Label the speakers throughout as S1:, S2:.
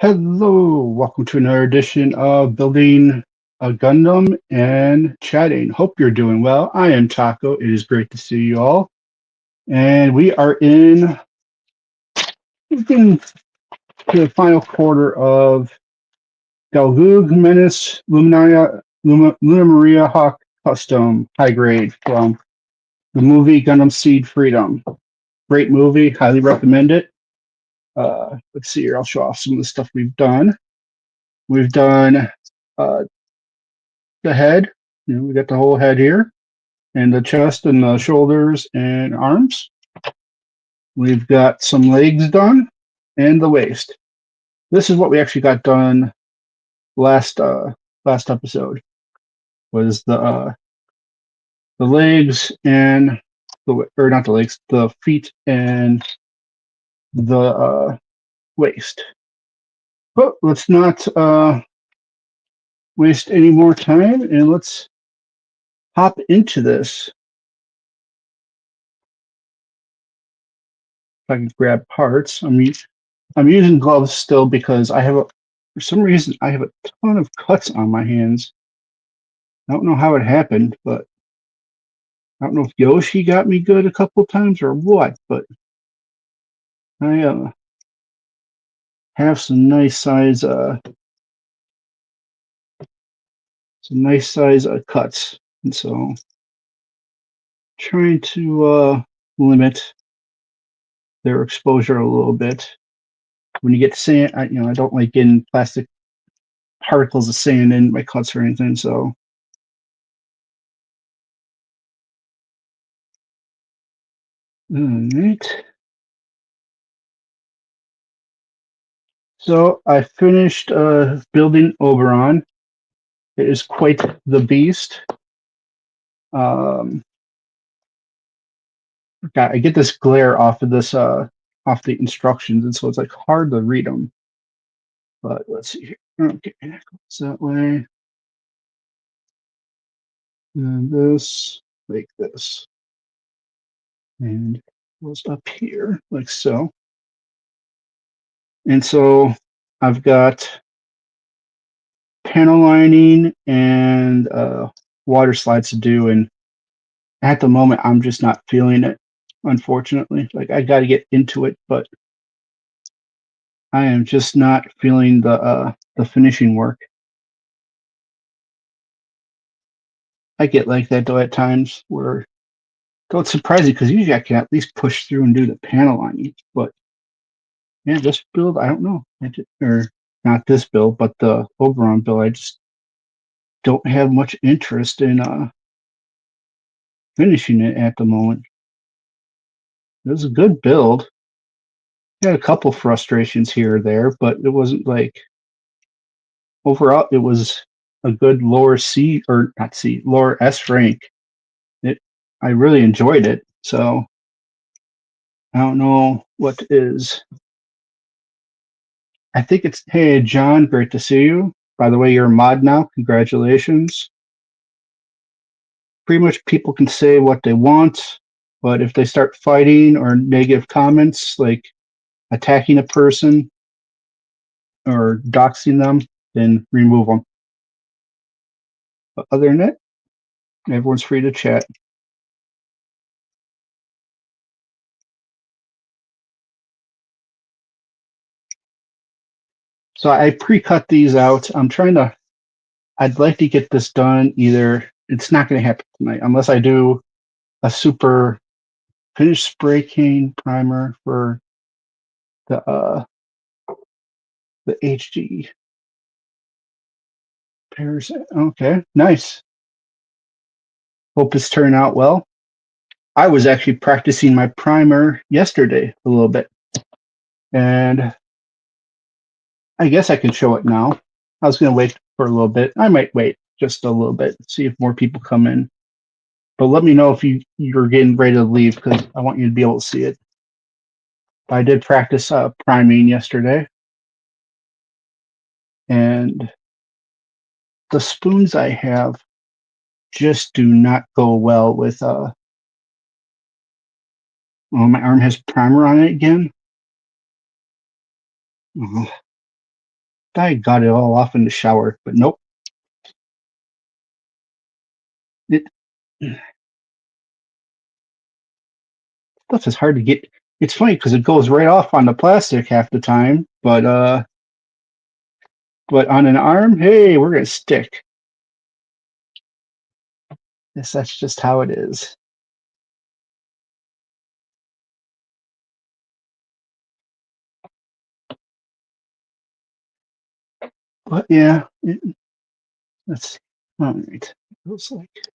S1: Hello, welcome to another edition of Building a Gundam and Chatting. Hope you're doing well. I am Taco. It is great to see you all. And we are getting to the final quarter of Gelgoog Menace Lunamaria Hawk Custom High Grade from the movie Gundam Seed Freedom. Great movie, highly recommend it. Let's see here, I'll show off some of the stuff we've done. We've done uh, the head. We got the whole head here, and the chest and the shoulders and arms. We've got some legs done, and the waist. This is what we actually got done last episode. Was the legs and or not the legs, the feet and the waist. But let's not waste any more time, and let's hop into this. If I can grab parts, I'm using gloves still because for some reason I have a ton of cuts on my hands. I don't know how it happened, but I don't know if Yoshi got me good a couple times or what, but I have some nice size cuts, and so trying to limit their exposure a little bit. When you get sand, I don't like getting plastic particles of sand in my cuts or anything, so. All right. So I finished building Oberon. It is quite the beast. God, I get this glare off of this off the instructions, and so it's like hard to read them. But let's see here. Okay, that goes that way. And this, like this. And goes up here, like so. And so I've got panel lining and water slides to do, and at the moment I'm just not feeling it, unfortunately. Like I got to get into it, but I am just not feeling the finishing work. I get like that though at times where, though it's surprising because usually I can at least push through and do the panel lining, but yeah, this build I don't know, or not this build, but the Oberon build, I just don't have much interest in finishing it at the moment. It was a good build. Had a couple frustrations here or there, but it wasn't like overall it was a good lower C, or not C, lower S rank. I really enjoyed it, so I don't know what is. I think it's, hey John, great to see you. By the way, you're a mod now. Congratulations. Pretty much people can say what they want, but if they start fighting or negative comments like attacking a person or doxing them, then remove them. But other than that, everyone's free to chat. So I pre-cut these out. I'd like to get this done either, it's not going to happen tonight unless I do a super finished spray cane primer for the HD pairs. Okay, nice. Hope it's turning out well. I was actually practicing my primer yesterday a little bit, and I guess I can show it now. I was going to wait for a little bit. I might wait just a little bit, see if more people come in. But let me know if you're getting ready to leave because I want you to be able to see it. I did practice priming yesterday, and the spoons I have just do not go well with. Oh, my arm has primer on it again. Oh, I got it all off in the shower, but nope. It stuff is hard to get. It's funny because it goes right off on the plastic half the time, but on an arm, hey, we're gonna stick. Yes, that's just how it is. But yeah, that's all right. It looks like it.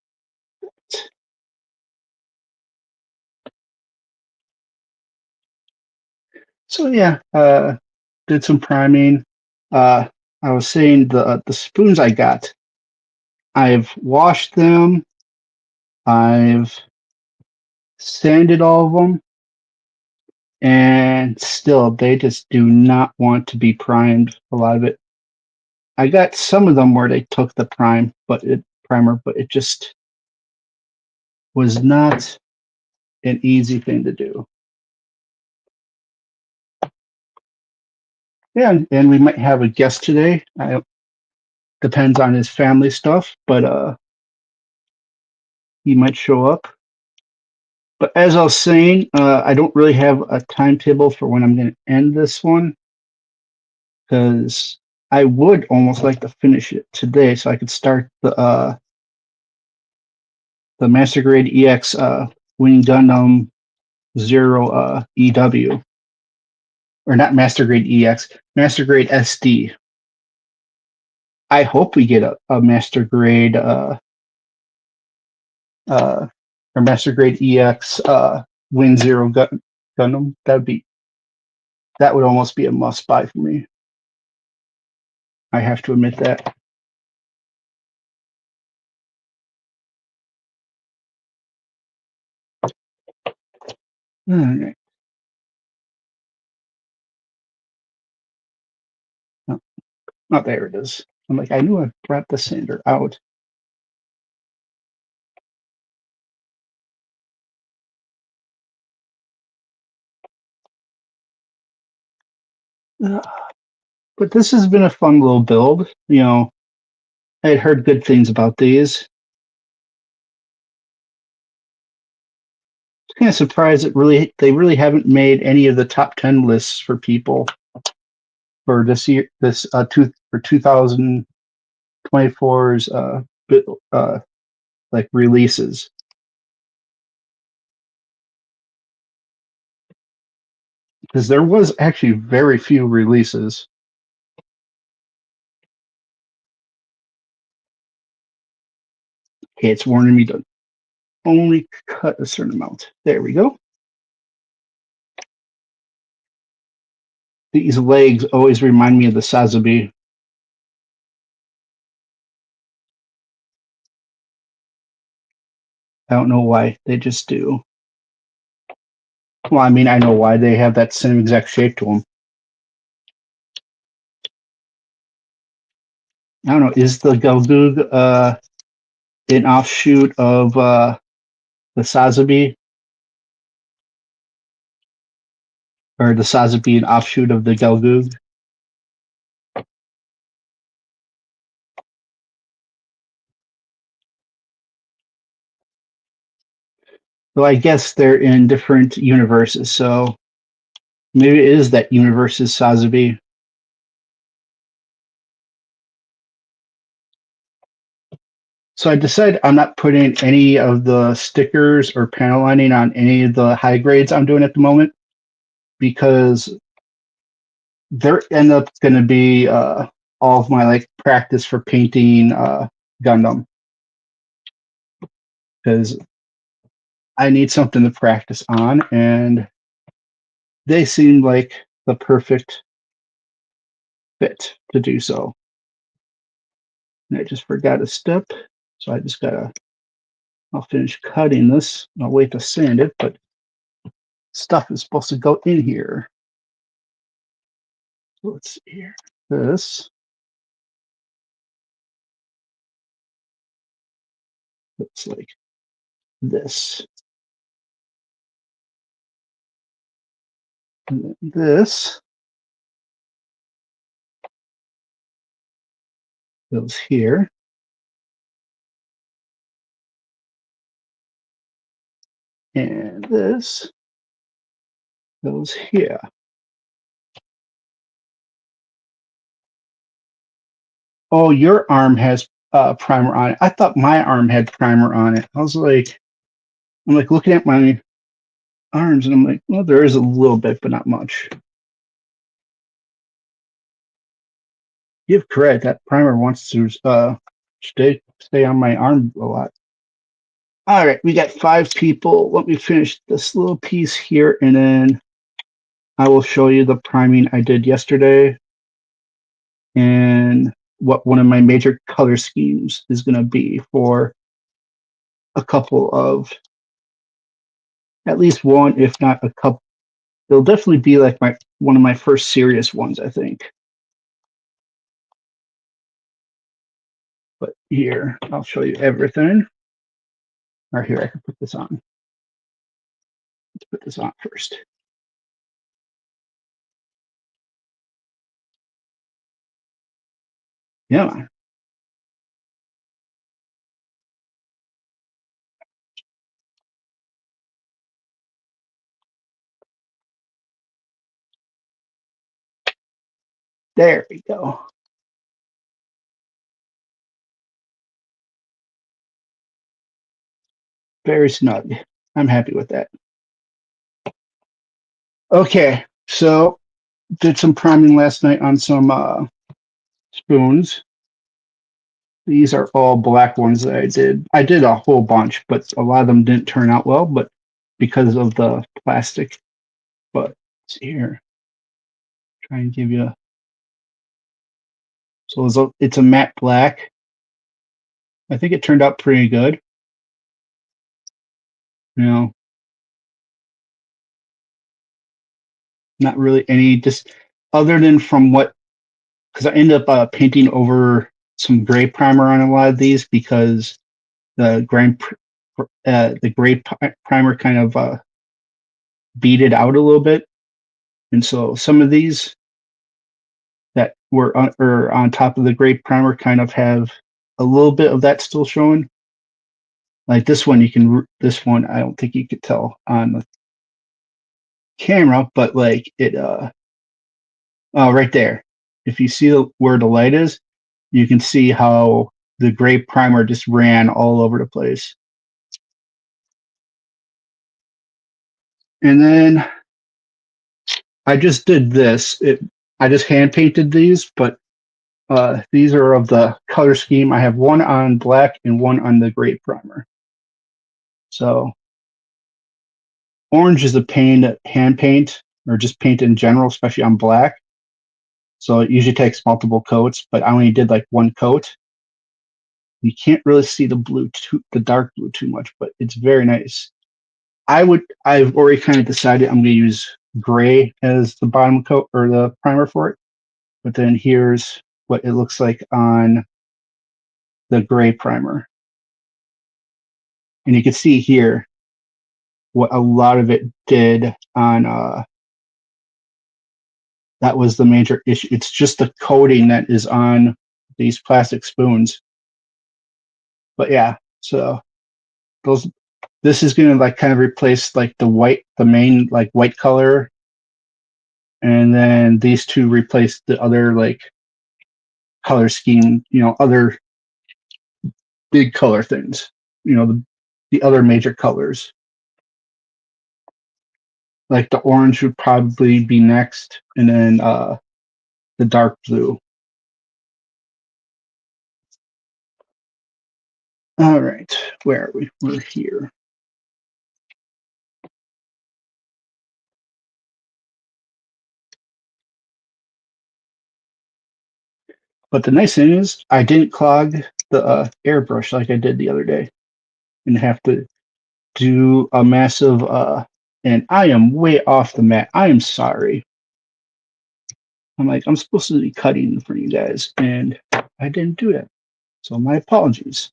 S1: So yeah, did some priming. Uh, I was saying the spoons I got, I've washed them. I've sanded all of them, and still they just do not want to be primed. A lot of it. I got some of them where they took the primer, but it just was not an easy thing to do. Yeah, and we might have a guest today. Depends on his family stuff, but he might show up. But as I was saying, I don't really have a timetable for when I'm going to end this one because I would almost like to finish it today so I could start the Master Grade EX Wing Gundam Zero EW, or not Master Grade EX, Master Grade SD. I hope we get a Master Grade uh, or Master Grade EX Wing Zero Gundam. That would almost be a must buy for me. I have to admit that. All right. Oh, oh, there it is. I'm like, I knew I brought the sander out. Ugh. But this has been a fun little build. I had heard good things about these. Kind of surprised that they really haven't made any of the top 10 lists for people for this year, for 2024's uh like releases, because there was actually very few releases. Okay, it's warning me to only cut a certain amount. There we go. These legs always remind me of the Sazabi. I don't know why, they just do. Well, I mean, I know why they have that same exact shape to them. I don't know. Is the Gelgoog an offshoot of the Sazabi, or the Sazabi an offshoot of the Gelgoog? So I guess they're in different universes. So maybe it is that universe's Sazabi. So I decided I'm not putting any of the stickers or panel lining on any of the high grades I'm doing at the moment, because they're end up going to be all of my like practice for painting Gundam, because I need something to practice on, and they seem like the perfect fit to do so. And I just forgot a step, so I just gotta. I'll finish cutting this. I'll wait to sand it, but stuff is supposed to go in here. So let's see here. This looks like this. And then this. goes here. And this goes here. Oh, your arm has primer on it. I thought my arm had primer on it. I'm like looking at my arms, and I'm like, well, there is a little bit, but not much. Give credit. That primer wants to stay on my arm a lot. All right, we got 5 people. Let me finish this little piece here, and then I will show you the priming I did yesterday and what one of my major color schemes is going to be for a couple of, at least one, if not a couple. It'll definitely be like one of my first serious ones, I think. But here, I'll show you everything. Or here, I can put this on. Let's put this on first. Yeah. There we go. Very snug. I'm happy with that. Okay, so did some priming last night on some spoons. These are all black ones that I did. I did a whole bunch, but a lot of them didn't turn out well, but because of the plastic. But let's see here. Try and give you. So it's a matte black. I think it turned out pretty good. You know, not really any just other than from what, because I ended up painting over some gray primer on a lot of these because the gray primer kind of beat it out a little bit, and so some of these that were on top of the gray primer kind of have a little bit of that still showing. Like this one, this one I don't think you could tell on the camera, but like it right there. If you see where the light is, you can see how the gray primer just ran all over the place. And then I just did this. I just hand painted these, but these are of the color scheme. I have one on black and one on the gray primer. So orange is a pain to hand paint or just paint in general, especially on black. So it usually takes multiple coats, but I only did like one coat. You can't really see the dark blue too much, but it's very nice. I've already kind of decided I'm going to use gray as the bottom coat or the primer for it. But then here's what it looks like on the gray primer. And you can see here what a lot of it did on that was the major issue. It's just the coating that is on these plastic spoons. But yeah, so this is gonna like kind of replace like the main like white color, and then these two replace the other like color scheme, other big color things, the other major colors. Like the orange would probably be next, and then the dark blue. All right, where are we? We're here. But the nice thing is, I didn't clog the airbrush like I did the other day, and have to do a massive. And I am way off the mat. I am sorry. I'm like, I'm supposed to be cutting for you guys, and I didn't do that. So my apologies.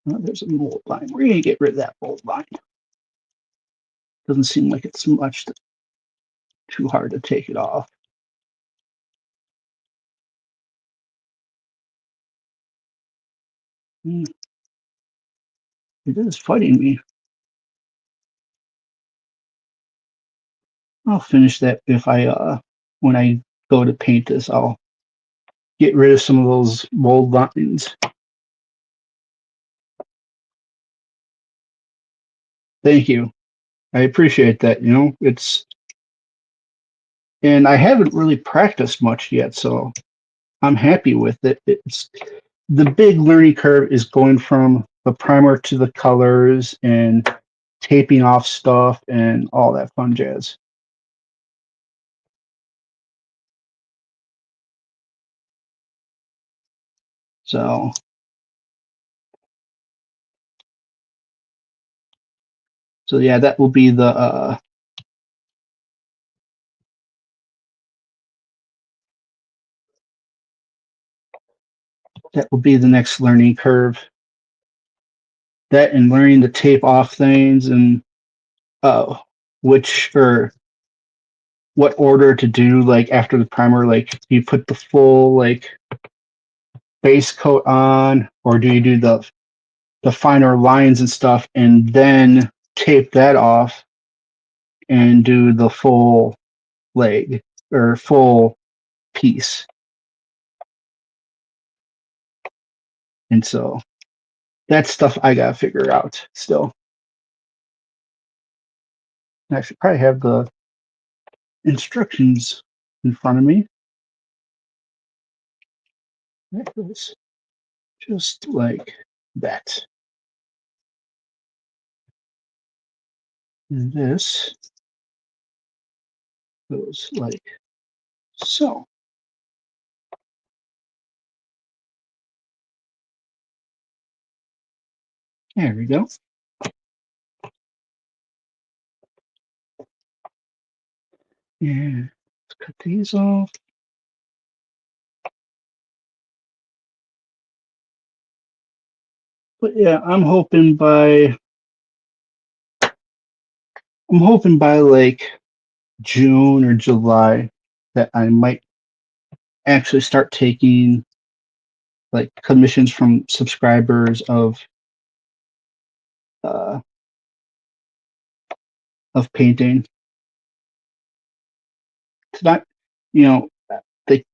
S1: There's a mold line. We're gonna get rid of that mold line. Doesn't seem like it's much too hard to take it off. It is fighting me. I'll finish that if I when I go to paint this. I'll get rid of some of those mold lines. Thank you. I appreciate that. You know, and I haven't really practiced much yet, so I'm happy with it. It's the big learning curve is going from the primer to the colors and taping off stuff and all that fun jazz. So yeah, that will be the next learning curve. That and learning to tape off things and which or what order to do, like after the primer, like you put the full like base coat on, or do you do the finer lines and stuff and then tape that off and do the full leg or full piece. And so that's stuff I gotta figure out still. I should probably have the instructions in front of me. That goes just like that. And this goes like so. There we go. Yeah, let's cut these off. But yeah, I'm hoping by like June or July that I might actually start taking like commissions from subscribers uh, of painting. It's not, you know, they,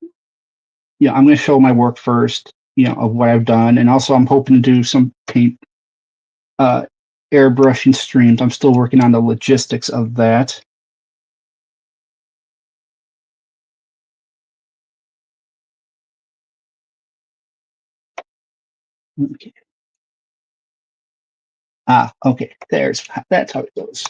S1: I'm going to show my work first, of what I've done, and also I'm hoping to do some paint airbrushing streams. I'm still working on the logistics of that. Okay. Okay. That's how it goes.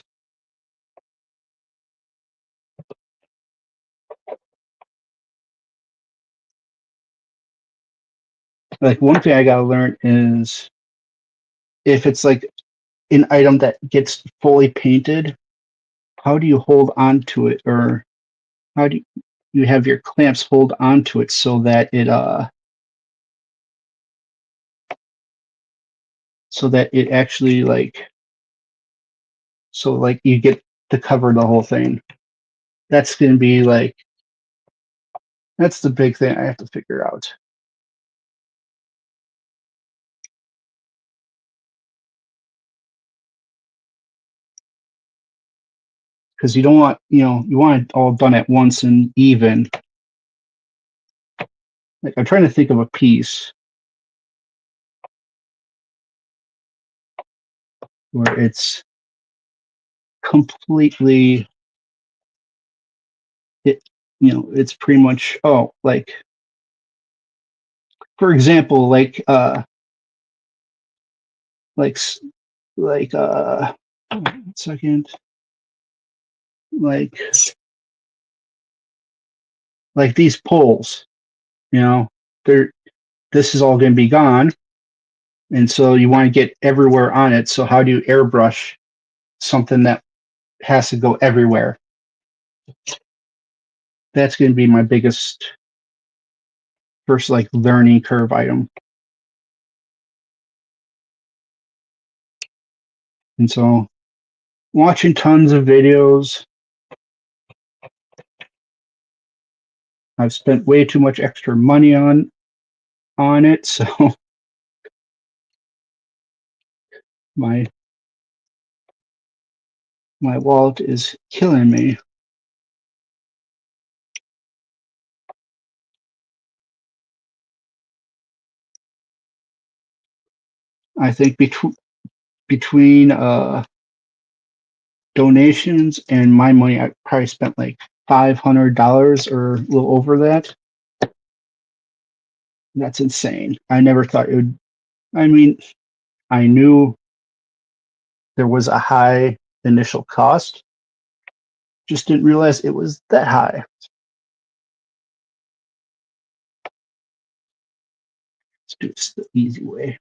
S1: Like one thing I gotta learn is if it's like an item that gets fully painted, how do you hold on to it, or how do you have your clamps hold on to it so that it actually like you get to cover the whole thing. That's gonna be like that's the big thing I have to figure out. Because you don't want, you want it all done at once and even. Like I'm trying to think of a piece where it's completely it's pretty much like for example like like 1 second like these poles, they're this is all going to be gone, and so you want to get everywhere on it. So how do you airbrush something that has to go everywhere? That's going to be my biggest first like learning curve item. And so watching tons of videos. I've spent way too much extra money on it, so my wallet is killing me. I think between donations and my money, I probably spent like $500 or a little over that. That's insane. I never thought it would. I mean, I knew there was a high initial cost, just didn't realize it was that high. Let's do this the easy way.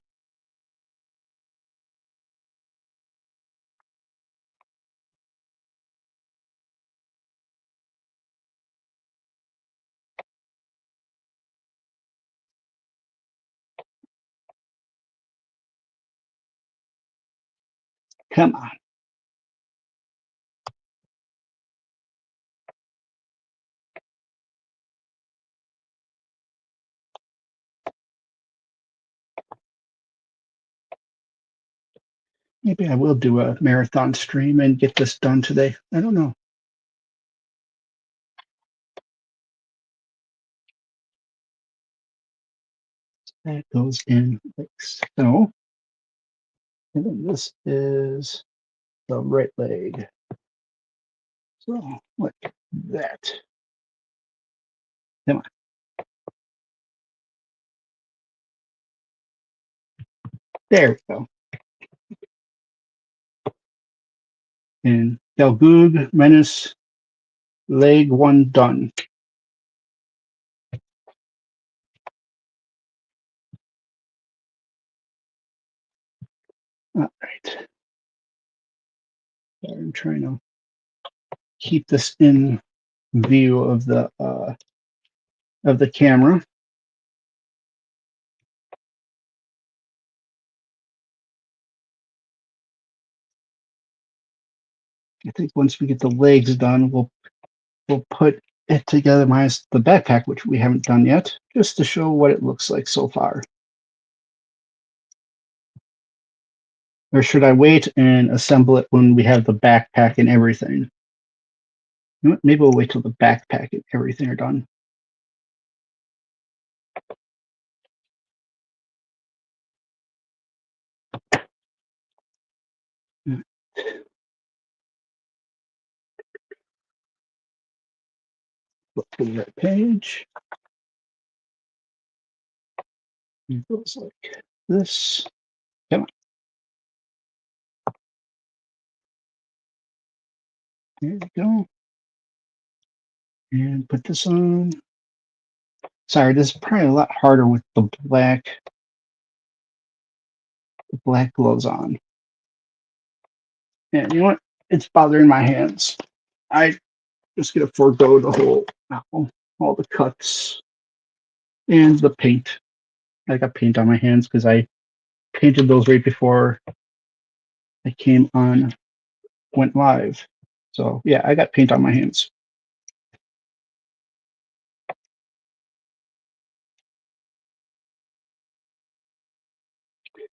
S1: Come on. Maybe I will do a marathon stream and get this done today. I don't know. That goes in like so. And then this is the right leg. So like that. Come on. There we go. And Gelgoog Menace, leg 1 done. All right. I'm trying to keep this in view of the camera. I think once we get the legs done, we'll put it together minus the backpack, which we haven't done yet, just to show what it looks like so far. Or should I wait and assemble it when we have the backpack and everything? You know what? Maybe we'll wait till the backpack and everything are done. Look to the right page. It goes like this. Come on. There we go. And put this on. Sorry, this is probably a lot harder with the black gloves on. And you know what? It's bothering my hands. I just gonna forego the whole all the cuts and the paint. I got paint on my hands because I painted those right before I went live. So yeah, I got paint on my hands.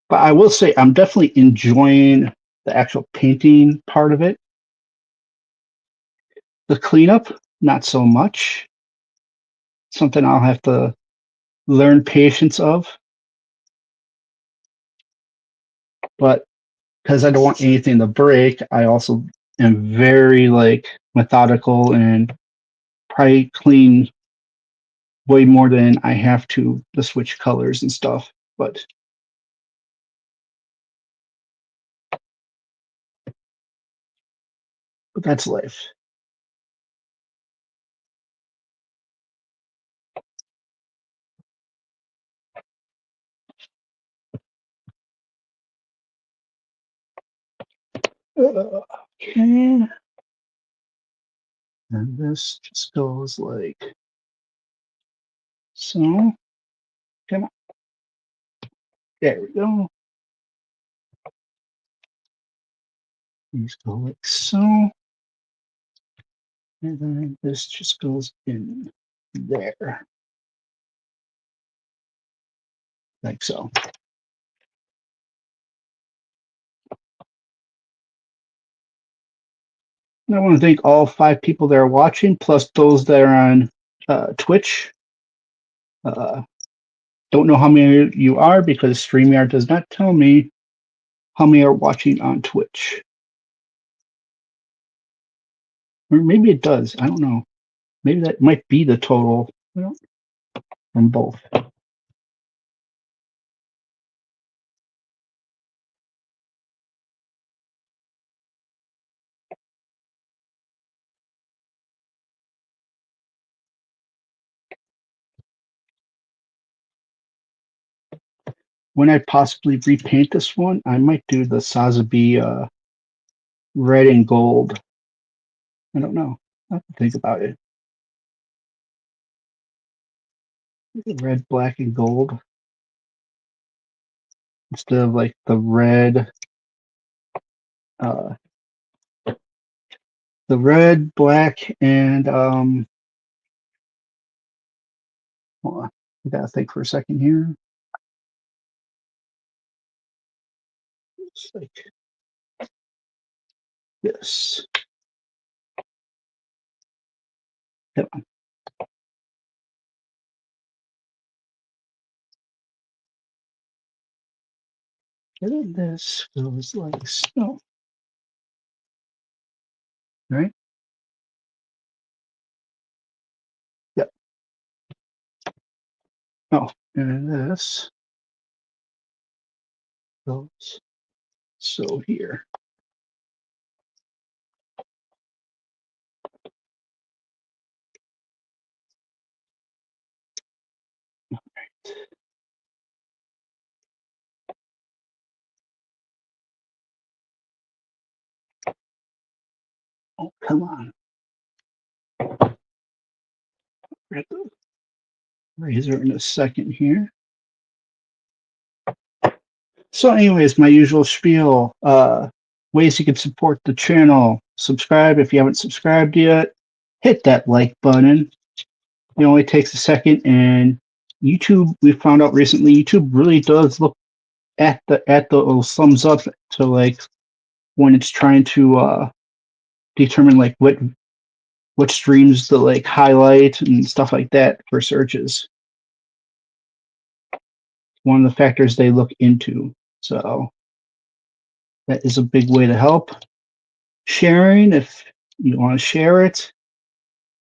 S1: But I will say I'm definitely enjoying the actual painting part of it. The cleanup, not so much. Something I'll have to learn patience of. But because I don't want anything to break, I also am very like methodical and probably clean way more than I have to switch colors and stuff. But that's life. Okay. And this just goes like so. Come on. There we go. These go like so. And then this just goes in there. Like so. And I want to thank all 5 people that are watching, plus those that are on Twitch. Don't know how many you are because StreamYard does not tell me how many are watching on Twitch. Or maybe it does. I don't know. Maybe that might be the total from both. When I possibly repaint this one, I might do the Sazabi red and gold. I don't know. I have to think about it. Red, black, and gold instead of like the red, black, and hold on. I gotta think for a second here. It's like this. Come on. And then this goes like so. Right? Yep. Oh, and then this goes so here. Oh, come on. Grab the razor in a second here. So anyways, my usual spiel, ways you can support the channel. Subscribe if you haven't subscribed yet. Hit that like button. It only takes a second, and YouTube, we found out recently, YouTube really does look at the thumbs up to like when it's trying to determine like what streams to like highlight and stuff like that for searches. One of the factors they look into. So that is a big way to help. Sharing if you want to share it.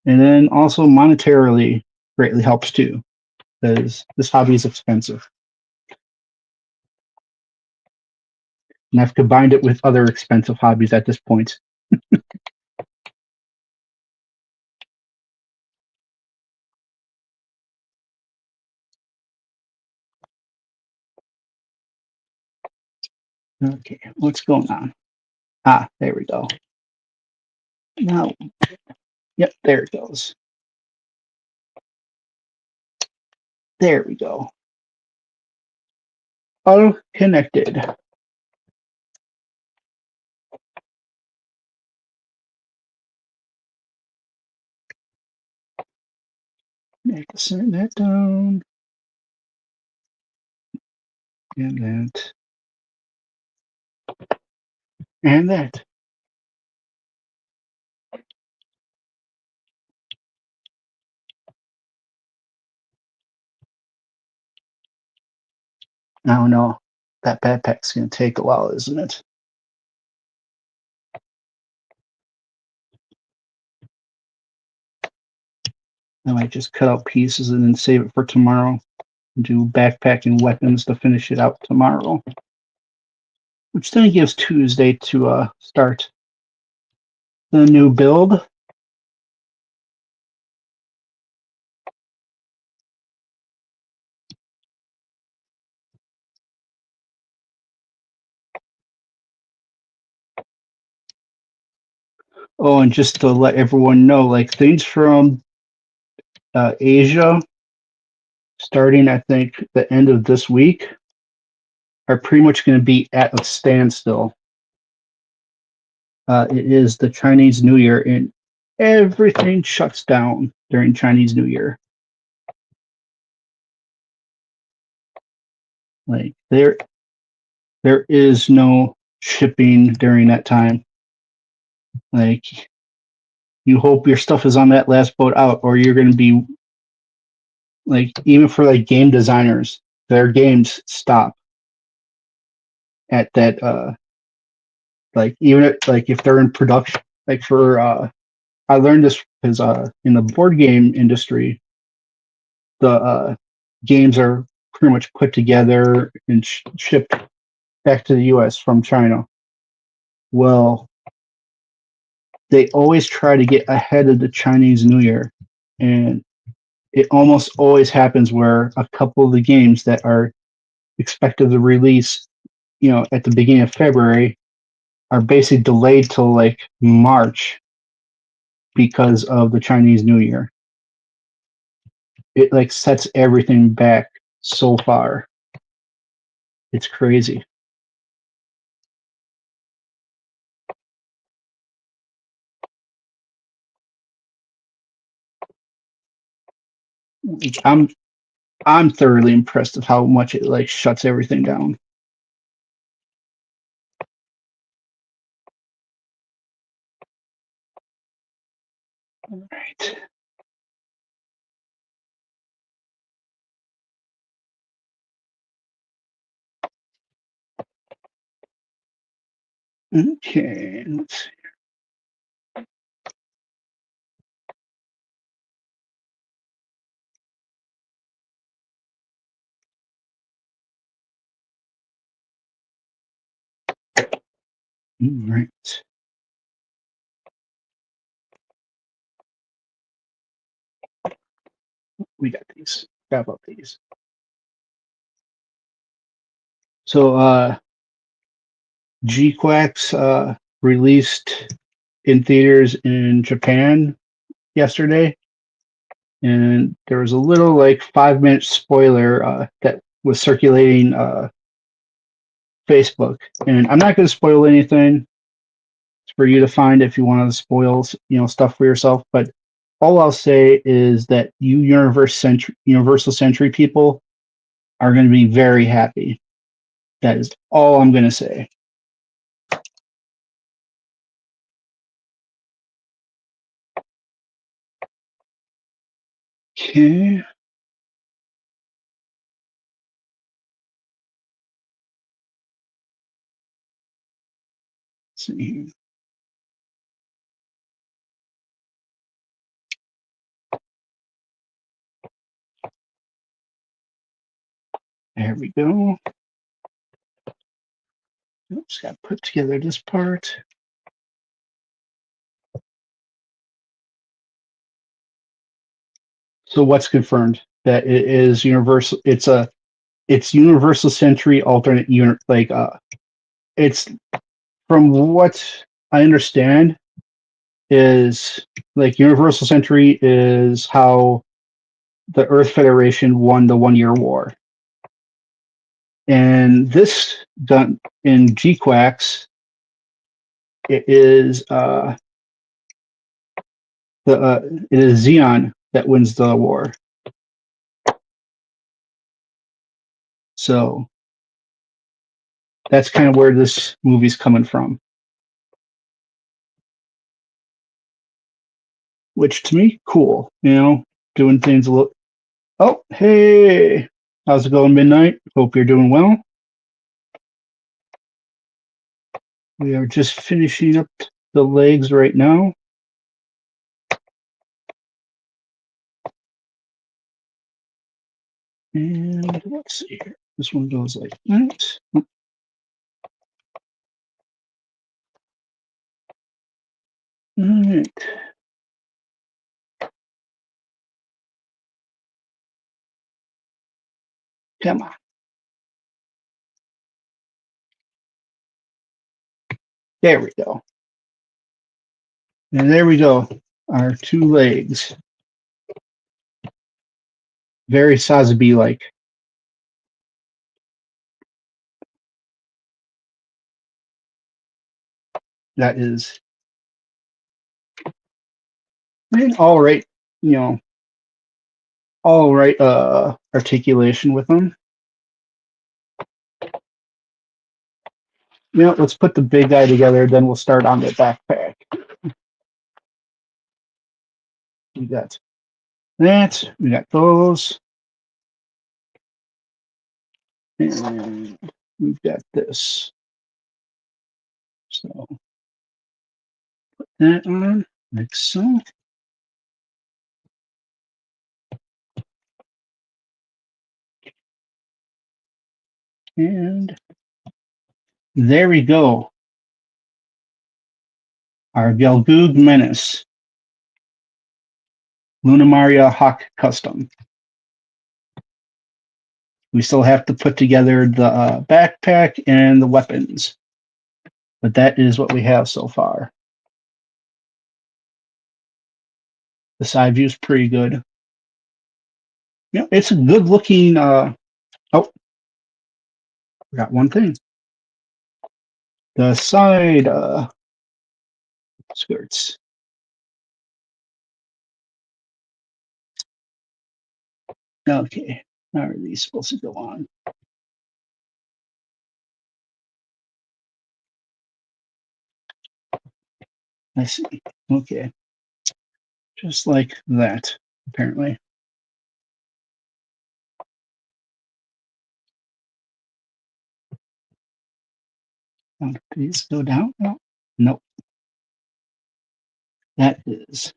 S1: And then also monetarily greatly helps too, because this hobby is expensive. And I've combined it with other expensive hobbies at this point. Okay, what's going on? Ah, there we go. Now, yep, there it goes. There we go. All connected. Make send that down. And that. And that. I don't know. That backpack's going to take a while, isn't it? I might just cut out pieces and then save it for tomorrow. Do backpack and weapons to finish it out tomorrow. Which then gives Tuesday to start the new build. Oh, and just to let everyone know, like things from Asia, starting I think the end of this week, are pretty much going to be at a standstill. It is the Chinese New Year, and everything shuts down during Chinese New Year. Like there is no shipping during that time. Like you hope your stuff is on that last boat out, or you're going to be like, even for like game designers, their games stop at that. Like even like if they're in production, like for I learned this because in the board game industry, the games are pretty much put together and shipped back to the U.S. from China. Well, they always try to get ahead of the Chinese New Year, and it almost always happens where a couple of the games that are expected to release, at the beginning of February, are basically delayed till like March because of the Chinese New Year. It like sets everything back so far. It's crazy. I'm thoroughly impressed with how much it like shuts everything down. All right. Okay. Let's see. All right. We got these. Got about these. So G-Quacks released in theaters in Japan yesterday, and there was a little like 5-minute spoiler that was circulating Facebook, and I'm not going to spoil anything. It's for you to find if you want to spoil, stuff for yourself. But all I'll say is that you Universal Century people are going to be very happy. That is all I'm going to say. Okay. Let's see. There we go. Oops, got to put together this part. So what's confirmed? That it is universal. It's Universal Century alternate unit. It's, from what I understand, is like Universal Century is how the Earth Federation won the 1 Year War. And this done in G-Quacks, it is it is Xeon that wins the war. So that's kind of where this movie's coming from. Which to me, cool. Doing things a little. Oh, hey, how's it going, Midnight? Hope you're doing well. We are just finishing up the legs right now. And let's see here. This one goes like that. All right. Come on. There we go. And there we go. Our two legs. Very Sazabi-like. that is all right, you know, all right articulation with them. Let's put the big guy together, then we'll start on the backpack. We got that, we got those, and we've got this. So put that on like so. And there we go. Our Gelgoog Menace. Lunamaria Hawke Custom. We still have to put together the backpack and the weapons. But that is what we have so far. The side view is pretty good. It's a good looking. Oh, forgot one thing. The side skirts. Okay, how are these supposed to go on? I see. Okay, just like that, apparently. These go down? No. Nope. That is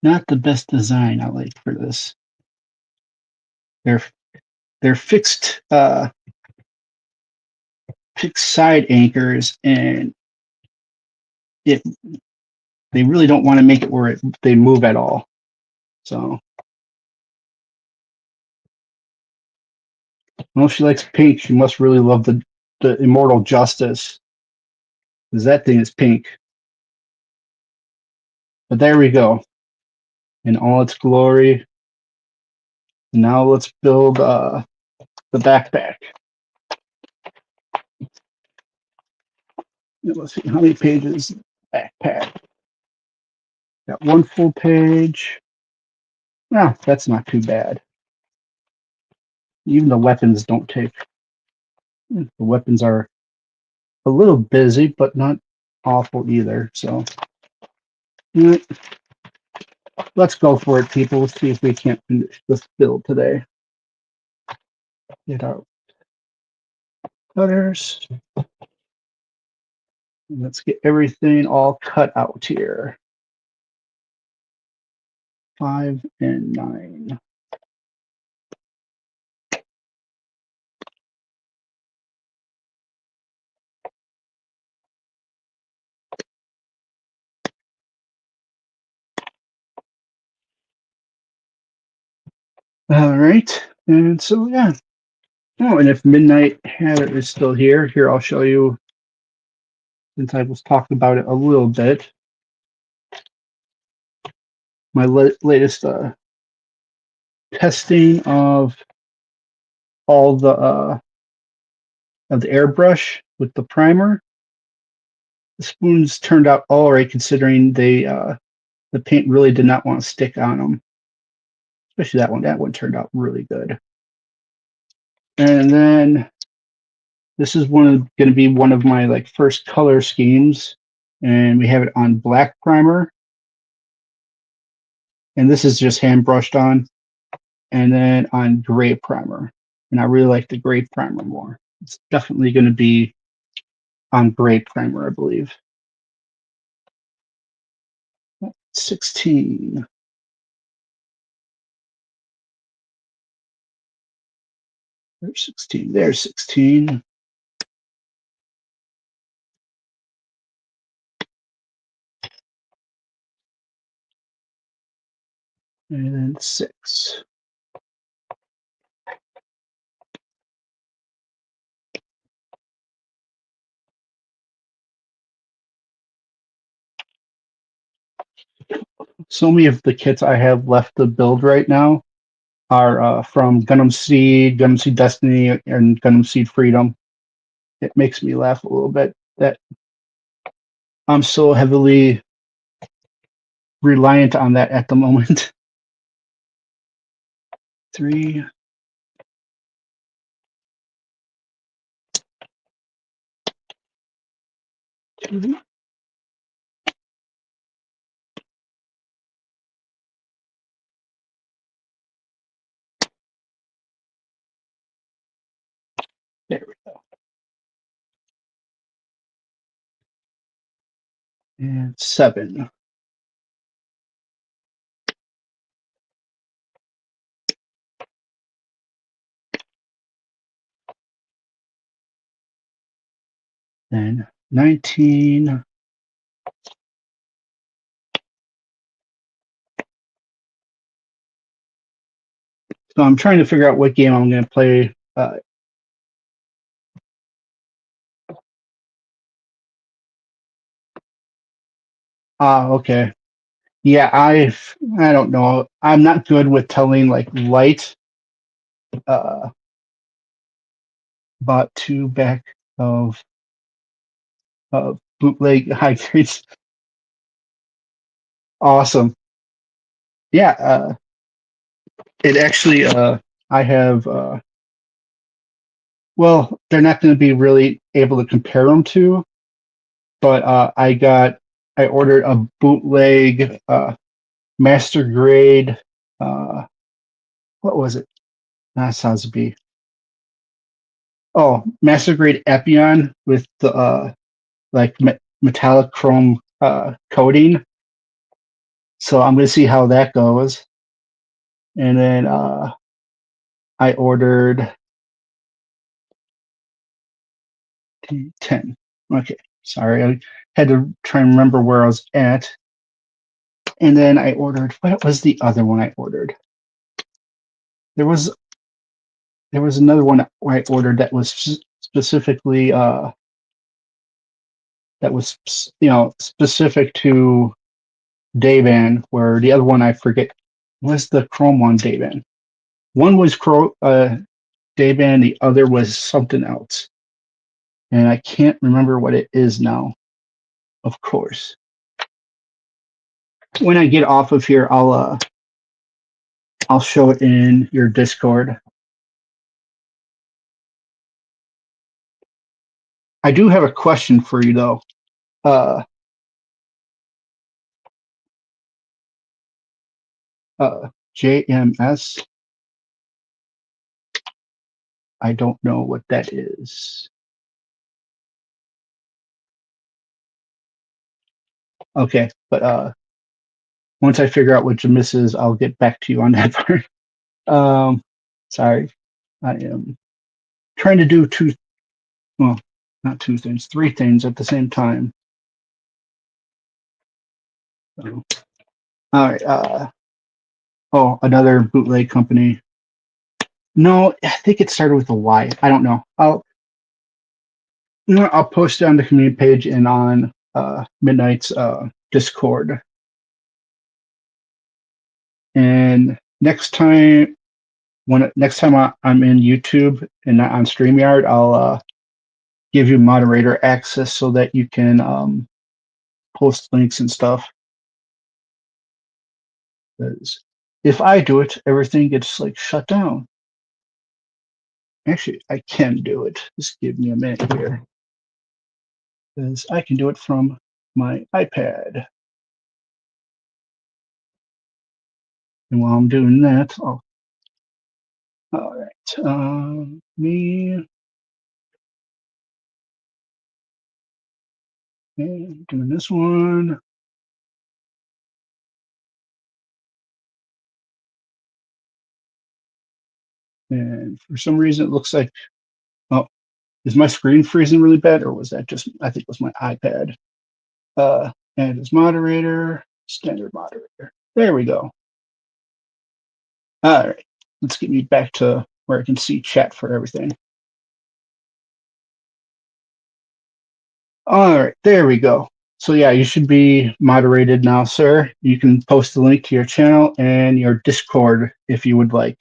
S1: not the best design I like for this. They're fixed fixed side anchors, and they really don't want to make it where they move at all. So, well, she likes pink. She must really love the Immortal Justice, because that thing is pink. But there we go, in all its glory. Now let's build the backpack. Let's see, how many pages backpack? Got one full page. Well, that's not too bad. Even the weapons don't take. The weapons are a little busy, but not awful either. So let's go for it, people. Let's see if we can't finish this build today. Get our cutters. Let's get everything all cut out here. 5 and 9. All right, and so yeah. Oh, and if Midnight Hatter is still here, I'll show you. Since I was talking about it a little bit, my latest testing of all the of the airbrush with the primer. The spoons turned out all right, considering the paint really did not want to stick on them. Especially that one. That one turned out really good. And then this is going to be one of my first color schemes, and we have it on black primer. And this is just hand brushed on, and then on gray primer. And I really like the gray primer more. It's definitely going to be on gray primer, I believe. 16. There's 16. There's 16. And then 6. So many of the kits I have left to build right now are from Gundam Seed Destiny, and Gundam Seed Freedom. It makes me laugh a little bit that I'm so heavily reliant on that at the moment. 3, 2, there we go. And 7. Then 19. So I'm trying to figure out what game I'm going to play. Okay. Yeah, I don't know. I'm not good with telling like light. Bought 2 back of bootleg high grades. Awesome. Yeah. It actually. I have. Well, they're not going to be really able to compare them to, but I ordered a bootleg master grade. What was it? That sounds to be. Oh, master grade Epion with the like metallic chrome coating. So I'm going to see how that goes. And then I ordered 10. Okay, sorry, I had to try and remember where I was at. And then I ordered, what was the other one I ordered? There was another one I ordered that was specifically specific to Davan, where the other one I forget was the Chrome one Davan. One was Davan, the other was something else. And I can't remember what it is now, of course. When I get off of here, I'll show it in your Discord. I do have a question for you though. JMS. I don't know what that is. Okay, but once I figure out what JMS is, I'll get back to you on that part. Sorry, I am trying to do not 2 things, 3 things at the same time. So, all right. Another bootleg company. No, I think it started with a Y. I don't know. I'll post it on the community page and on Midnight's Discord. And next time I'm in YouTube and not on StreamYard, I'll give you moderator access so that you can post links and stuff. Because if I do it, everything gets like shut down. Actually, I can do it. Just give me a minute here. Because I can do it from my iPad. And while I'm doing that, all right, me and doing this one. And for some reason, it looks like, oh, is my screen freezing really bad, or was that just, I think it was my iPad. And as moderator, standard moderator. There we go. All right, let's get me back to where I can see chat for everything. All right, there we go. So yeah, you should be moderated now, sir. You can post the link to your channel and your Discord if you would like.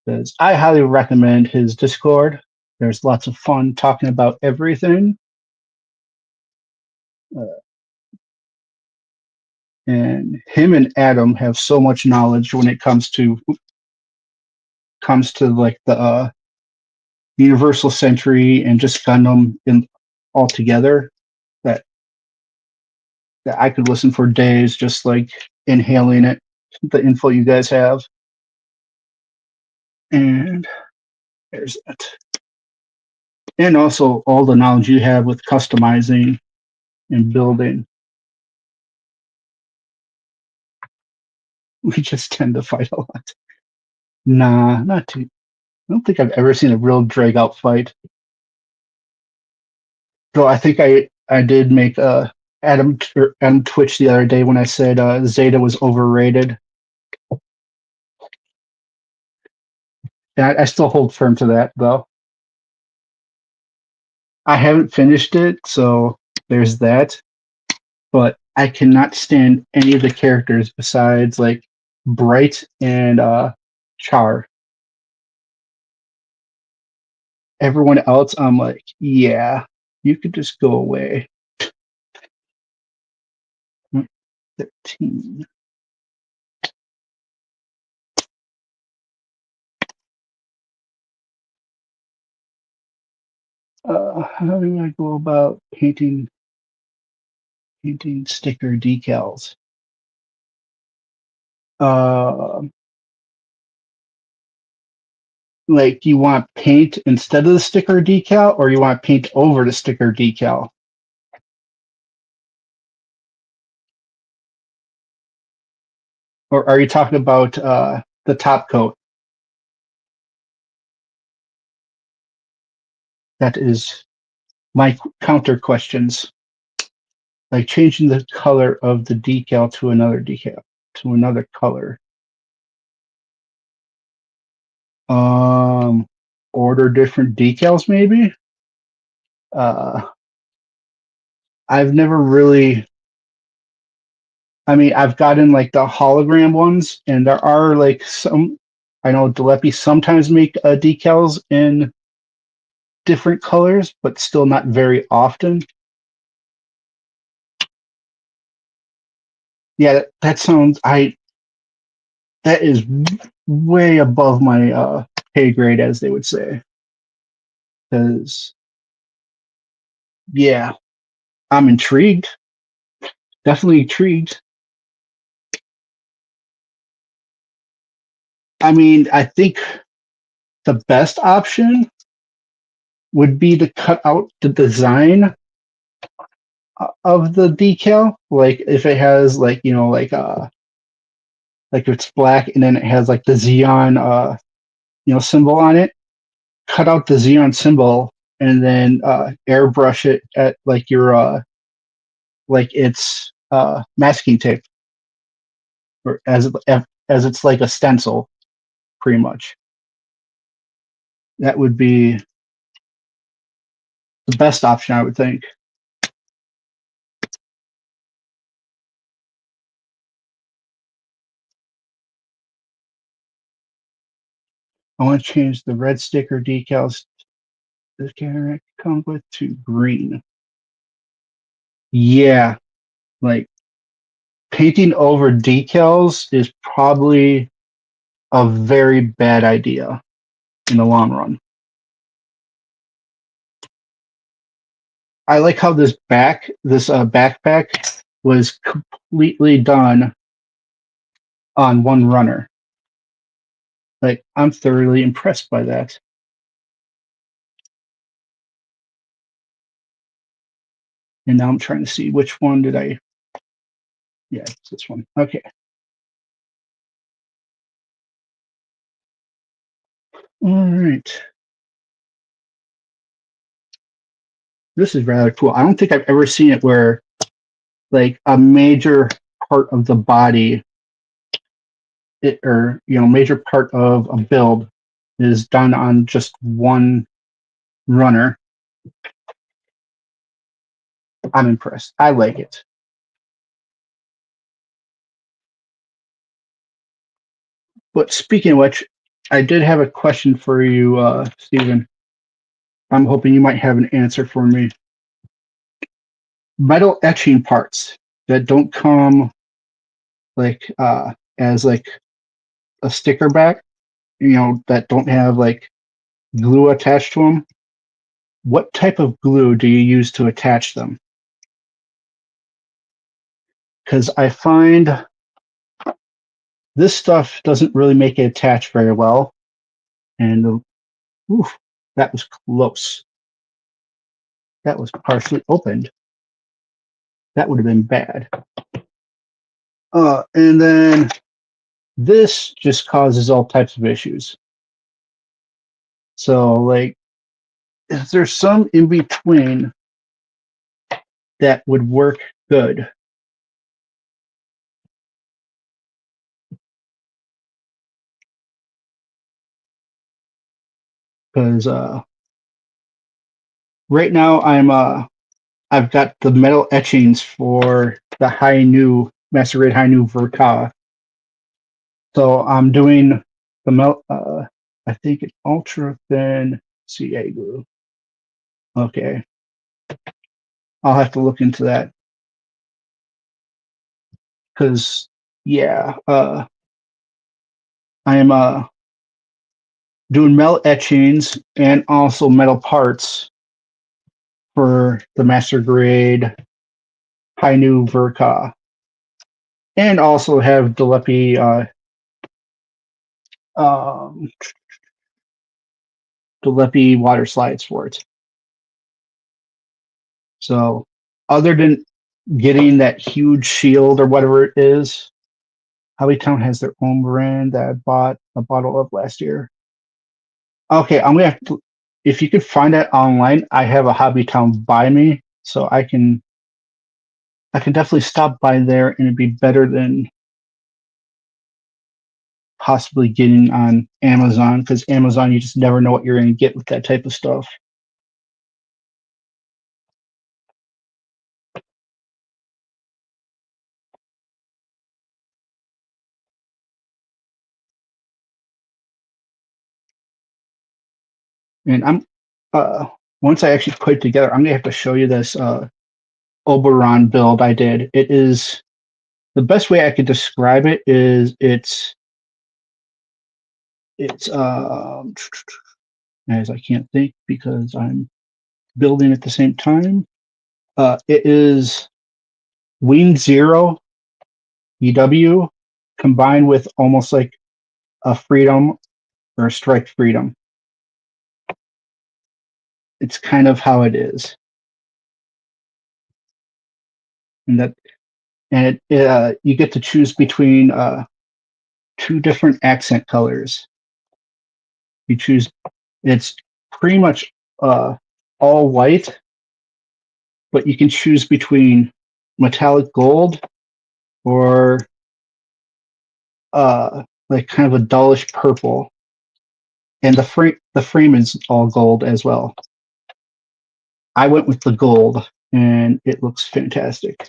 S1: Because I highly recommend his Discord. There's lots of fun talking about everything. And him and Adam have so much knowledge when it comes to like the Universal Century and just Gundam in all together that that I could listen for days just like inhaling it, the info you guys have. And there's that. And also all the knowledge you have with customizing and building. We just tend to fight a lot. Nah, not too. I don't think I've ever seen a real drag out fight. Though I think I did make Adam Twitch the other day when I said Zeta was overrated. And I still hold firm to that though. I haven't finished it, so there's that. But I cannot stand any of the characters besides like Bright and Char. Everyone else, I'm like, yeah, you could just go away. 13. How do I go about painting sticker decals? Like you want paint instead of the sticker decal, or you want paint over the sticker decal? Or are you talking about the top coat? That is my counter questions. Like changing the color of the decal to another color. Order different decals maybe. I've never really. I mean, I've gotten like the hologram ones, and there are like some. I know Dspiae sometimes make decals in different colors, but still not very often. Yeah, that sounds. That is way above my pay grade, as they would say. Because yeah, I'm intrigued. Definitely intrigued. I mean, I think the best option would be to cut out the design of the decal. Like if it has like like it's black and then it has like the Xeon symbol on it. Cut out the Xeon symbol and then airbrush it at like your like it's masking tape, or as it's like a stencil, pretty much. That would be the best option, I would think. I want to change the red sticker decals the camera comes with to green. Yeah, like painting over decals is probably a very bad idea in the long run. I like how this backpack was completely done on one runner. Like I'm thoroughly impressed by that. And now I'm trying to see which one did I. Yeah, it's this one. Okay. All right. This is rather cool. I don't think I've ever seen it where like a major part of the body or major part of a build is done on just one runner. I'm impressed. I like it. But speaking of which, I did have a question for you, Stephen. I'm hoping you might have an answer for me. metal etching parts that don't come like as like a sticker back, that don't have like glue attached to them. What type of glue do you use to attach them? Because I find this stuff doesn't really make it attach very well. And oof, that was close. That was partially opened. That would have been bad. And then this just causes all types of issues. So, like, if there's some in between that would work good. Because right now I've got the metal etchings for the Master Grade High New Verka. So I'm doing the I think it's ultra thin CA glue. Okay, I'll have to look into that because yeah, I am doing metal etchings and also metal parts for the Master Grade High New Verka, and also have um, Dspiae water slides for it. So, other than getting that huge shield or whatever it is, Hobbytown has their own brand that I bought a bottle of last year. Okay, I'm gonna have to. If you could find that online, I have a Hobbytown by me, so I can definitely stop by there, and it'd be better than possibly getting on Amazon, because Amazon, you just never know what you're going to get with that type of stuff. And I'm once I actually put it together, I'm gonna have to show you this Oberon build I did. It is the best way I could describe it is it's as I can't think because I'm building at the same time. It is Wing Zero EW combined with almost like a Freedom or a Strike Freedom. It's kind of how it is, and you get to choose between two different accent colors. You choose. It's pretty much all white, but you can choose between metallic gold or like kind of a dullish purple, and the frame is all gold as well. I went with the gold, and it looks fantastic.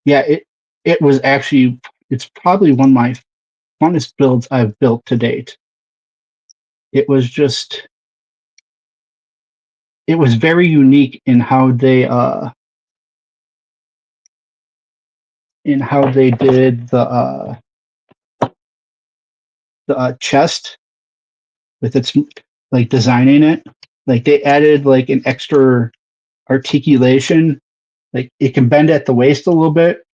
S1: Yeah, it was actually it's probably one of my funnest builds I've built to date. It was just it was very unique in how they did the chest with its like designing it. Like they added like an extra articulation. Like it can bend at the waist a little bit,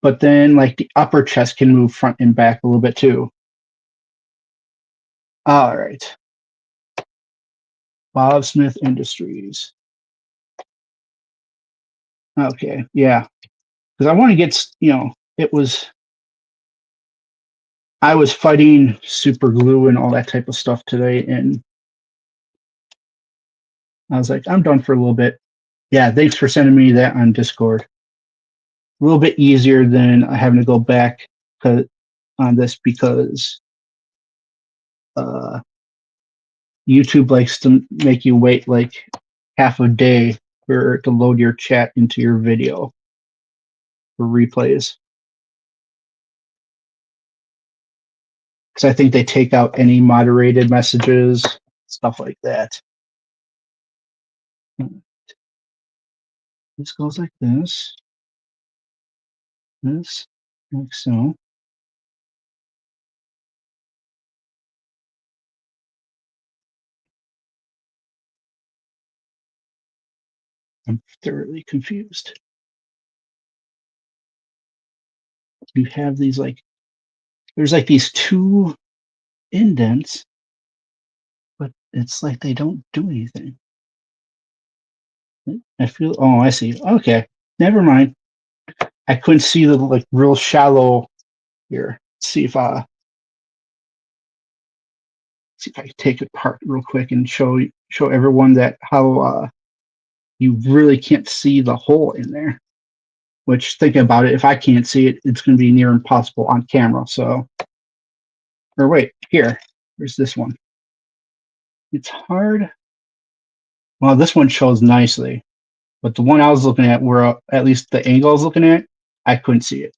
S1: but then like the upper chest can move front and back a little bit too. All right. Bob Smith Industries. Okay, yeah. Because I want to get, I was fighting super glue and all that type of stuff today, and I was like, I'm done for a little bit. Yeah, thanks for sending me that on Discord. A little bit easier than having to go back on this because uh, YouTube likes to make you wait like half a day for to load your chat into your video for replays. Because I think they take out any moderated messages. stuff like that. This goes like this, like so. I'm thoroughly confused. You have these like, there's like these two indents, but it's like they don't do anything. I feel, oh, I see. Okay, never mind. I couldn't see the like real shallow here. Let's see if I can take it apart real quick and show everyone that how you really can't see the hole in there. Which, thinking about it, if I can't see it, it's going to be near impossible on camera. So, or wait, here, there's this one. It's hard. Well, this one shows nicely, but the one I was looking at, where at least the angle I was looking at, I couldn't see it.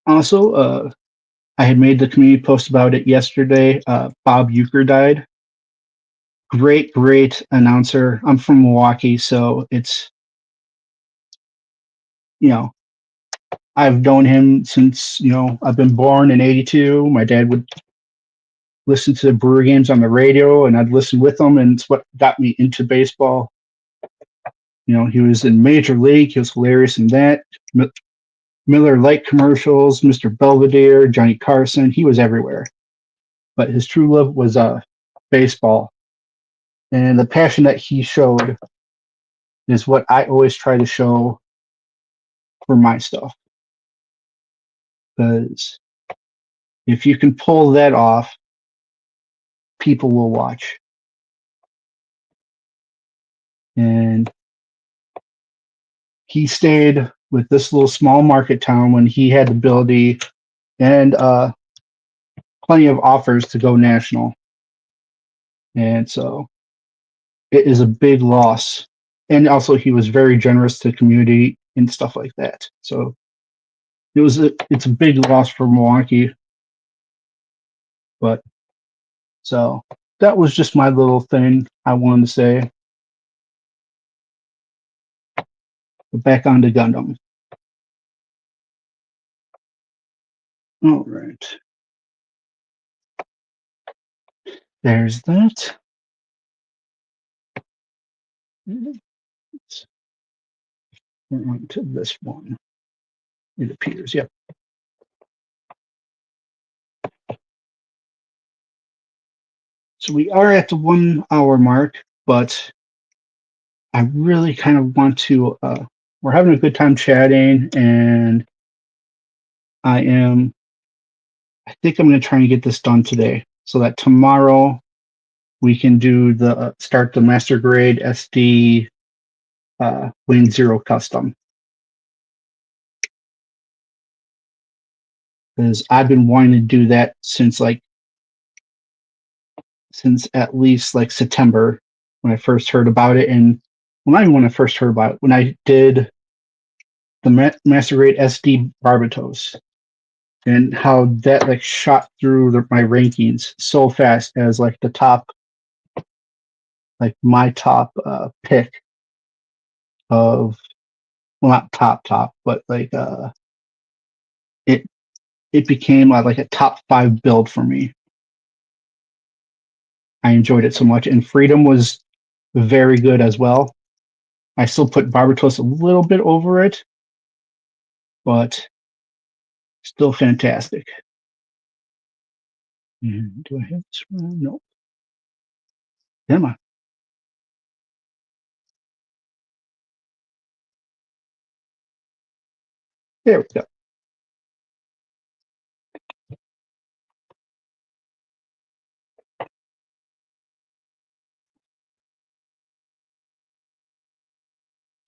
S1: Also, I had made the community post about it yesterday. Bob Euchre died. Great announcer. I'm from Milwaukee, so it's, you know, I've known him since, I've been born in '82. My dad would listen to the Brewer games on the radio, and I'd listen with him, and it's what got me into baseball. He was in Major League. He was hilarious in that. Miller Lite commercials, Mr. Belvedere, Johnny Carson. He was everywhere. But his true love was baseball. And the passion that he showed is what I always try to show for my stuff. Because if you can pull that off, people will watch. And he stayed with this little small market town when he had the ability and plenty of offers to go national. And so it is a big loss. And also he was very generous to the community and stuff like that. So it's a big loss for Milwaukee. But so that was just my little thing I wanted to say. But back on to Gundam. All right. There's that. We're on to this one. It appears, yep. So we are at the 1 hour mark, but I really kind of want to, we're having a good time chatting, and I think I'm going to try and get this done today so that tomorrow we can do start the master grade SD Wing Zero custom. Because I've been wanting to do that since at least like September when I first heard about it. And well, not even when I first heard about it, when I did the master grade SD Barbatos, and how that like shot through my rankings so fast as like the top, like my top pick of, well, not top, but like it became like a top 5 build for me. I enjoyed it so much, and Freedom was very good as well. I still put Barbatos a little bit over it, but still fantastic. And do I have this one? Nope. Come on. There we go.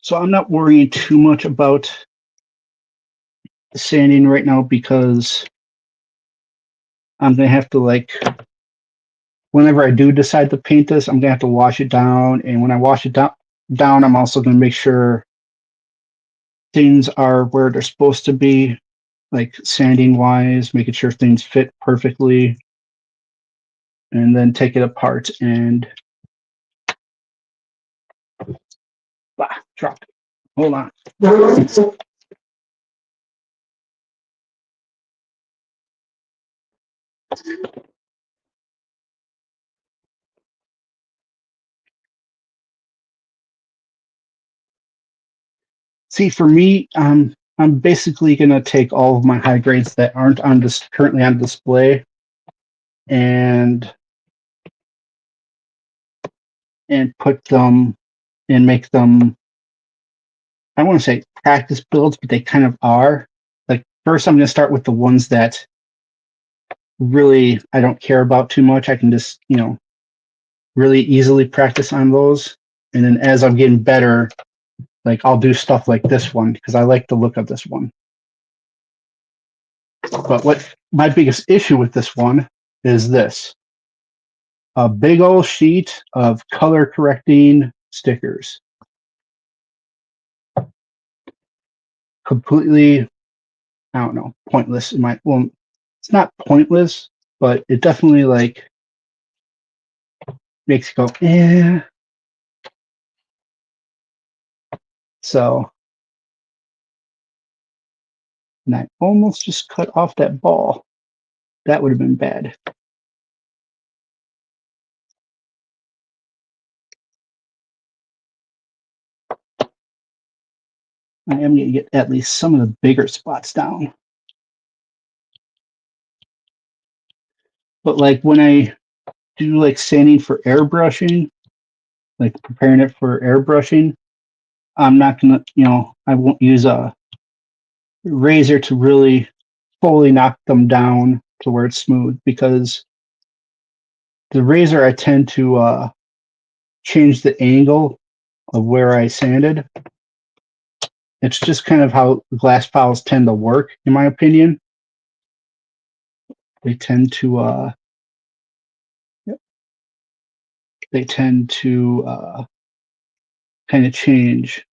S1: So I'm not worrying too much about the sanding right now, because I'm going to have to, like, whenever I do decide to paint this, I'm going to have to wash it down. And when I wash it down, I'm also going to make sure things are where they're supposed to be, like sanding wise, making sure things fit perfectly, and then take it apart and drop it. Hold on. See, for me, I'm basically going to take all of my high grades that aren't on this currently on display and put them and make them. I want to say practice builds, but they kind of are. Like first, I'm going to start with the ones that really I don't care about too much. I can just really easily practice on those, and then as I'm getting better, like I'll do stuff like this one because I like the look of this one. But what my biggest issue with this one is this. A big old sheet of color correcting stickers. Completely, I don't know, pointless. Well, it's not pointless, but it definitely like makes you go, yeah. So, and I almost just cut off that ball. That would have been bad. I am going to get at least some of the bigger spots down. But like when I do like sanding for airbrushing, like preparing it for airbrushing, I'm not going to, I won't use a razor to really fully knock them down to where it's smooth because the razor I tend to change the angle of where I sanded. It's just kind of how glass files tend to work, in my opinion. They tend to kind of change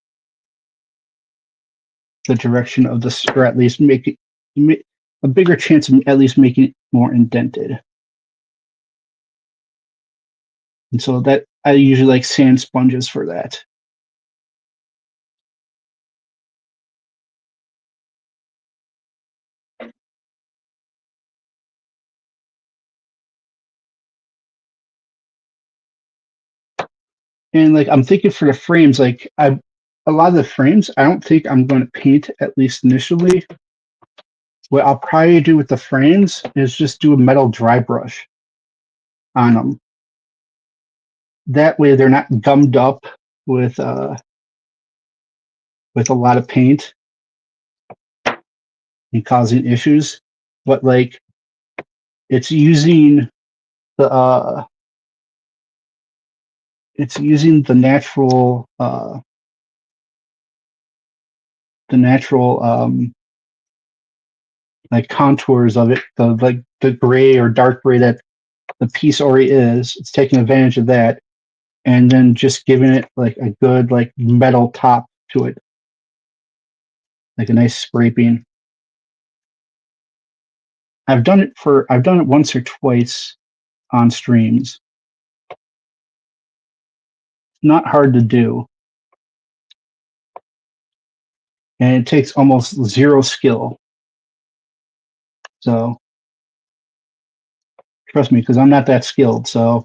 S1: the direction of this, or at least make it a bigger chance of at least making it more indented. And so that I usually like sand sponges for that. And like I'm thinking for the frames, like a lot of the frames, I don't think I'm going to paint at least initially. What I'll probably do with the frames is just do a metal dry brush on them. That way they're not gummed up with a lot of paint and causing issues. But like it's using the natural like contours of it, the gray or dark gray that the piece already is. It's taking advantage of that and then just giving it like a good like metal top to it, like a nice scraping. I've done it once or twice on streams. Not hard to do, and it takes almost zero skill. So trust me, because I'm not that skilled. So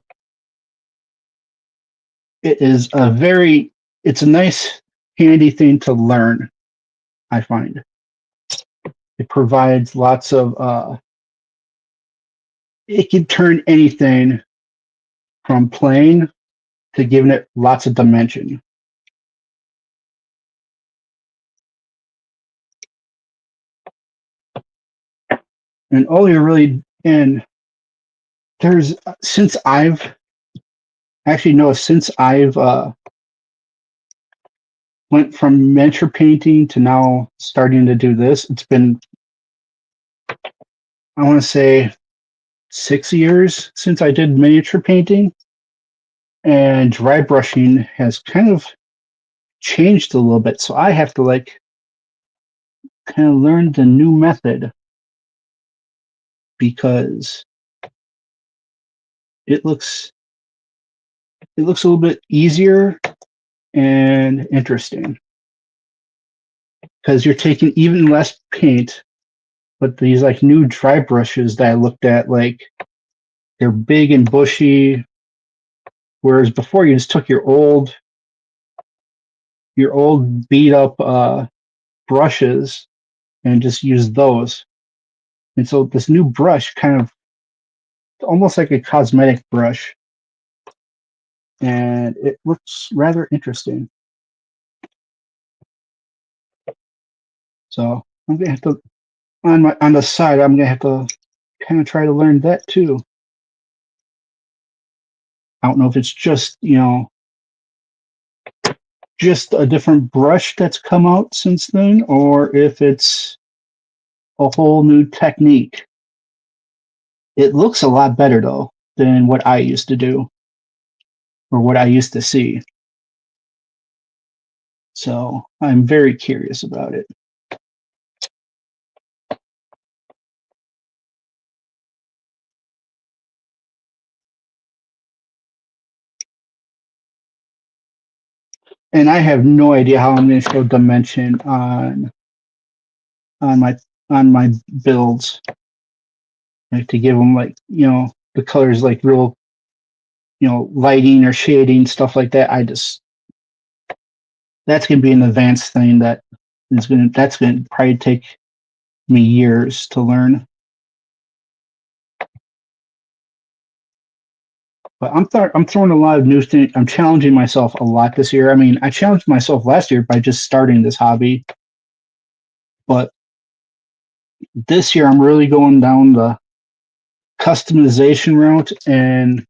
S1: it's a nice, handy thing to learn. I find it provides lots of. It can turn anything from plain to giving it lots of dimension. And all you're really in since I've went from miniature painting to now starting to do this, it's been, I want to say 6 years since I did miniature painting, and dry brushing has kind of changed a little bit. So I have to like kind of learned the new method because it looks a little bit easier and interesting because you're taking even less paint, but these like new dry brushes that I looked at, like they're big and bushy, whereas before you just took your old beat up brushes and just used those. And so this new brush kind of almost like a cosmetic brush, and it looks rather interesting. So I'm gonna have to on the side. I'm gonna have to kind of try to learn that too. I don't know if it's just just a different brush that's come out since then, or if it's a whole new technique. It looks a lot better though than what I used to do or what I used to see. So I'm very curious about it. And I have no idea how I'm going to show dimension on my on my builds. I have to give them like the colors like real lighting or shading stuff like that. That's going to be an advanced thing that's going to probably take me years to learn. But I'm throwing a lot of new things. I'm challenging myself a lot this year. I mean, I challenged myself last year by just starting this hobby, but this year I'm really going down the customization route, and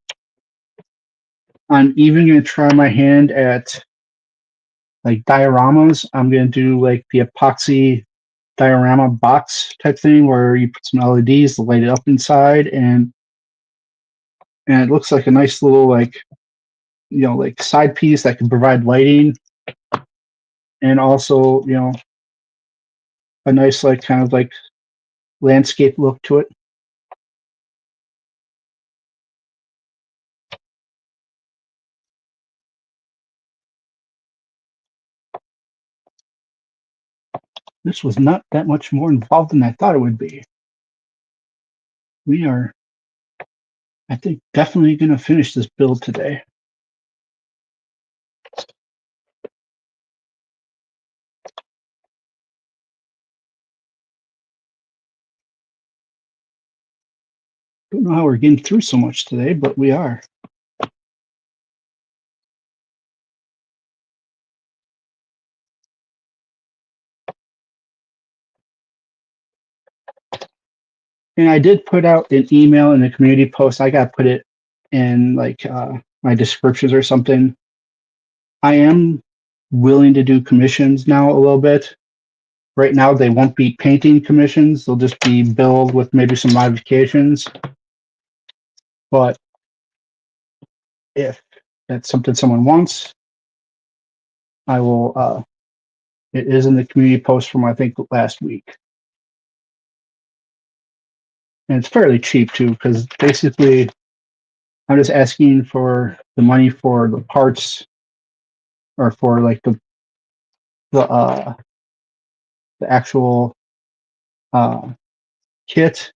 S1: I'm even going to try my hand at like dioramas. I'm going to do like the epoxy diorama box type thing where you put some LEDs to light it up inside, and it looks like a nice little like like side piece that can provide lighting, and also a nice like kind of like landscape look to it. This was not that much more involved than I thought it would be. We are, I think, definitely going to finish this build today. Don't know how we're getting through so much today, but we are. And I did put out an email in the community post. I got to put it in like my descriptions or something. I am willing to do commissions now a little bit. Right now, they won't be painting commissions. They'll just be build with maybe some modifications. But if that's something someone wants, I will. It is in the community post from I think last week, and it's fairly cheap too because basically I'm just asking for the money for the parts or for like the the actual uh, kit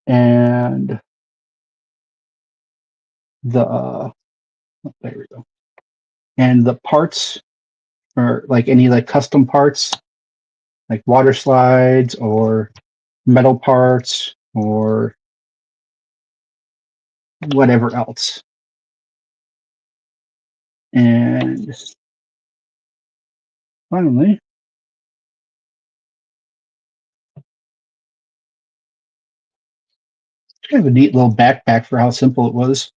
S1: and the there we go, and the parts or like any like custom parts like water slides or metal parts or whatever else. And finally, it's kind of a neat little backpack for how simple it was.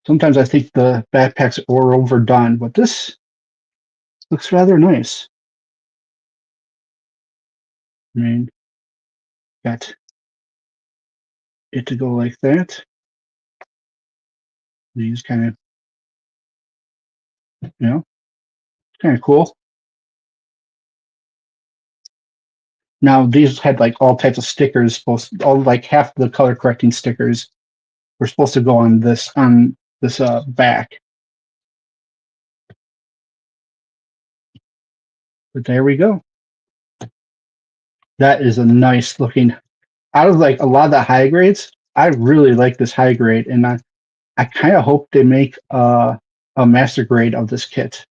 S1: Sometimes I think the backpacks are overdone, but this looks rather nice. I mean, got it to go like that. These kind of, kind of cool. Now these had like all types of stickers, all like half the color correcting stickers were supposed to go on this back. But there we go. That is a nice looking. Out of like a lot of the high grades, I really like this high grade, and I kind of hope they make a master grade of this kit.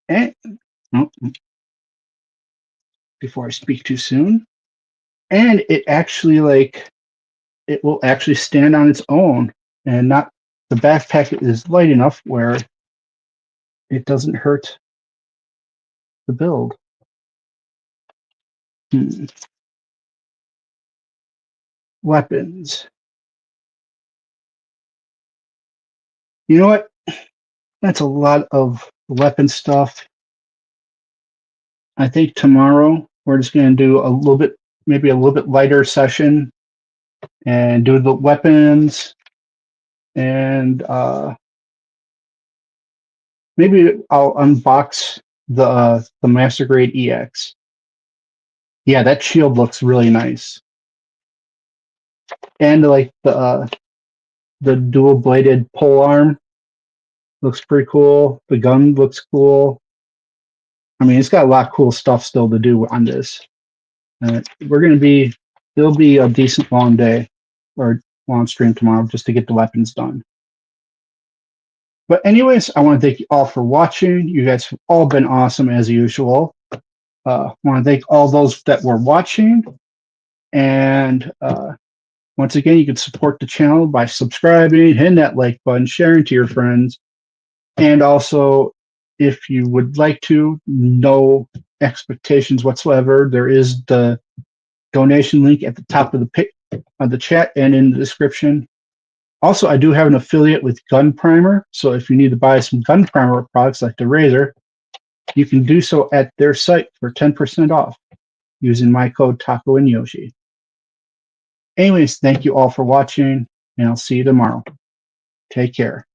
S1: And oh, before I speak too soon, and it actually it will actually stand on its own, and not the backpack is light enough where it doesn't hurt the build. Weapons. You know what? That's a lot of weapon stuff. I think tomorrow we're just going to do a little bit, maybe a little bit lighter session and do the weapons, and maybe I'll unbox the Master Grade EX. Yeah, that shield looks really nice, and like the dual bladed pole arm looks pretty cool. The gun looks cool. I mean, it's got a lot of cool stuff still to do on this. It'll be a decent long day or long stream tomorrow just to get the weapons done. But anyways, I want to thank you all for watching. You guys have all been awesome as usual. I want to thank all those that were watching. And once again, you can support the channel by subscribing, hitting that like button, sharing to your friends. And also, if you would like to, no expectations whatsoever, there is the donation link at the top of the chat and in the description. Also, I do have an affiliate with Gunprimer, so if you need to buy some Gunprimer products like the Razer, you can do so at their site for 10% off using my code Taco and Yoshi. Anyways, thank you all for watching, and I'll see you tomorrow. Take care.